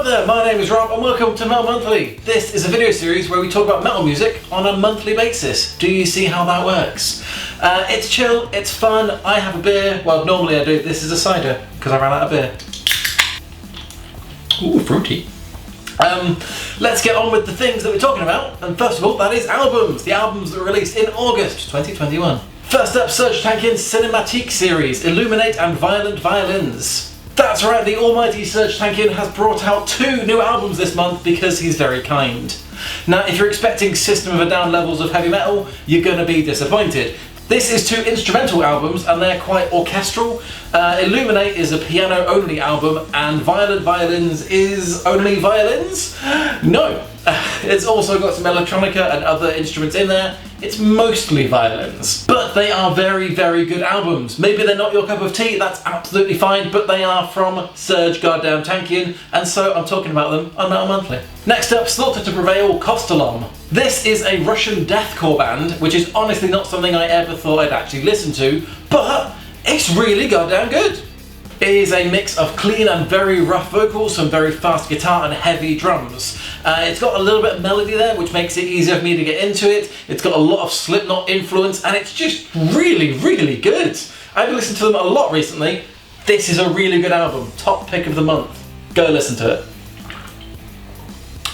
there, my name is Rob and welcome to Metal Monthly. This is a video series where we talk about metal music on a monthly basis. Do you see how that works? It's chill, it's fun, I have a beer. Well, normally I do. This is a cider because I ran out of beer. Ooh, fruity. Let's get on with the things that we're talking about. And first of all, that is albums. The albums that were released in August 2021. First up, Serj Tankian's Cinematique series, Illuminate and Violent Violins. That's right, the almighty Serj Tankian has brought out 2 new albums this month because he's very kind. Now, if you're expecting System of a Down levels of heavy metal, you're gonna be disappointed. This is 2 instrumental albums and they're quite orchestral. Illuminate is a piano-only album and Violent Violins is only violins? No. It's also got some electronica and other instruments in there. It's mostly violins. But they are very, very good albums. Maybe they're not your cup of tea, that's absolutely fine, but they are from Serj goddamn Tankian, and so I'm talking about them on Metal Monthly. Next up, Slaughter to Prevail, Kostelom. This is a Russian deathcore band, which is honestly not something I ever thought I'd actually listen to, but it's really goddamn good. It is a mix of clean and very rough vocals, some very fast guitar and heavy drums. It's got a little bit of melody there, which makes it easier for me to get into it. It's got a lot of Slipknot influence and it's just really, really good. I've listened to them a lot recently. This is a really good album. Top pick of the month. Go listen to it.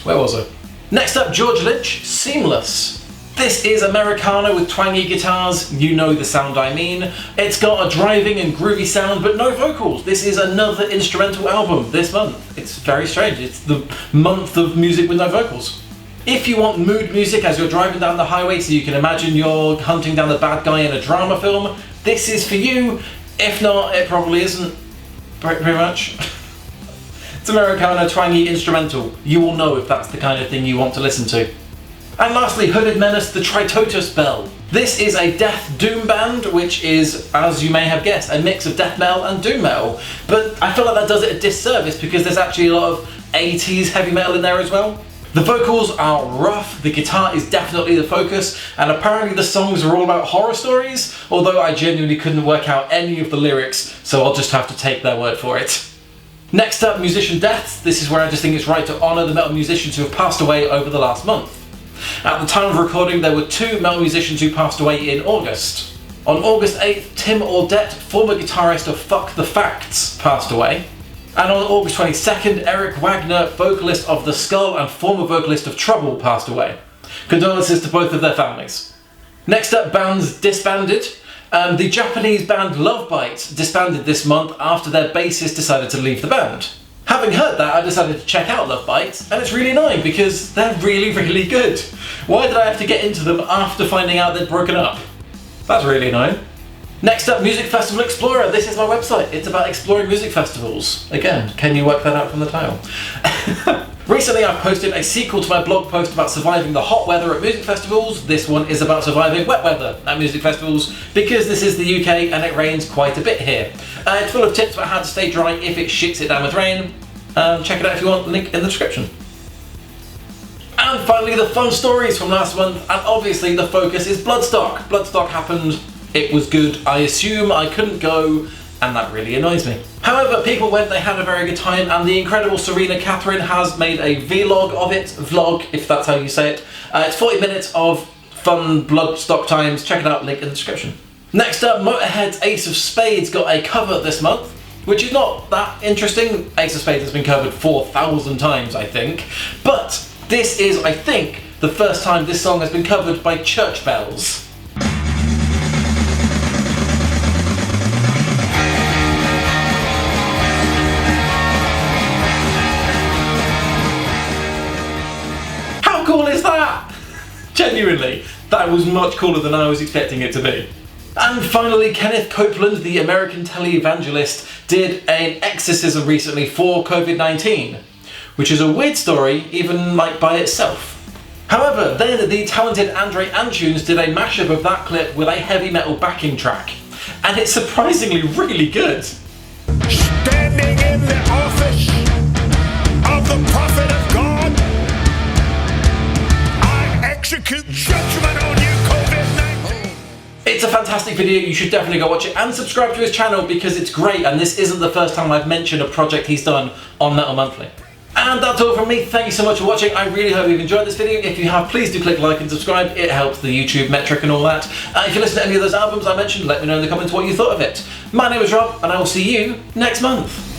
Where was I? Next up, George Lynch, Seamless. This is Americana with twangy guitars, you know the sound I mean. It's got a driving and groovy sound but no vocals. This is another instrumental album this month. It's very strange, it's the month of music with no vocals. If you want mood music as you're driving down the highway so you can imagine you're hunting down the bad guy in a drama film, this is for you. If not, it probably isn't, pretty much. It's Americana twangy instrumental. You will know if that's the kind of thing you want to listen to. And lastly, Hooded Menace, the Tritotus Bell. This is a death doom band, which is, as you may have guessed, a mix of death metal and doom metal. But I feel like that does it a disservice because there's actually a lot of 80s heavy metal in there as well. The vocals are rough, the guitar is definitely the focus, and apparently the songs are all about horror stories, although I genuinely couldn't work out any of the lyrics, so I'll just have to take their word for it. Next up, musician deaths. This is where I just think it's right to honour the metal musicians who have passed away over the last month. At the time of recording, there were 2 metal musicians who passed away in August. On August 8th, Tim Audette, former guitarist of Fuck the Facts, passed away. And on August 22nd, Eric Wagner, vocalist of The Skull and former vocalist of Trouble, passed away. Condolences to both of their families. Next up, bands disbanded. The Japanese band Lovebite disbanded this month after their bassist decided to leave the band. Having heard that, I decided to check out Lovebite, and it's really annoying because they're really, really good. Why did I have to get into them after finding out they'd broken up? That's really annoying. Next up, Music Festival Explorer. This is my website. It's about exploring music festivals. Again, can you work that out from the title? Recently I've posted a sequel to my blog post about surviving the hot weather at music festivals. This one is about surviving wet weather at music festivals because this is the UK and it rains quite a bit here. It's full of tips about how to stay dry if it shits it down with rain. Check it out if you want, link in the description. And finally, the fun stories from last month, and obviously the focus is Bloodstock. Bloodstock happened, it was good, I assume I couldn't go, and that really annoys me. However, people went, they had a very good time, and the incredible Serena Catherine has made a vlog of it, vlog, if that's how you say it. It's 40 minutes of fun Bloodstock times, check it out, link in the description. Next up, Motorhead's Ace of Spades got a cover this month, which is not that interesting. Ace of Spades has been covered 4,000 times, I think, but this is, I think, the first time this song has been covered by church bells. How cool is that? Genuinely, that was much cooler than I was expecting it to be. And finally, Kenneth Copeland, the American televangelist, did an exorcism recently for COVID-19, which is a weird story, even like by itself. However, then the talented Andre Antunes did a mashup of that clip with a heavy metal backing track, and it's surprisingly really good. Standing in the office of the prophet of God, I execute judgment on you, COVID-19. It's a fantastic video, you should definitely go watch it and subscribe to his channel because it's great, and this isn't the first time I've mentioned a project he's done on Metal Monthly. And that's all from me. Thank you so much for watching. I really hope you've enjoyed this video. If you have, please do click like and subscribe. It helps the YouTube metric and all that. If you listen to any of those albums I mentioned, let me know in the comments what you thought of it. My name is Rob, and I will see you next month.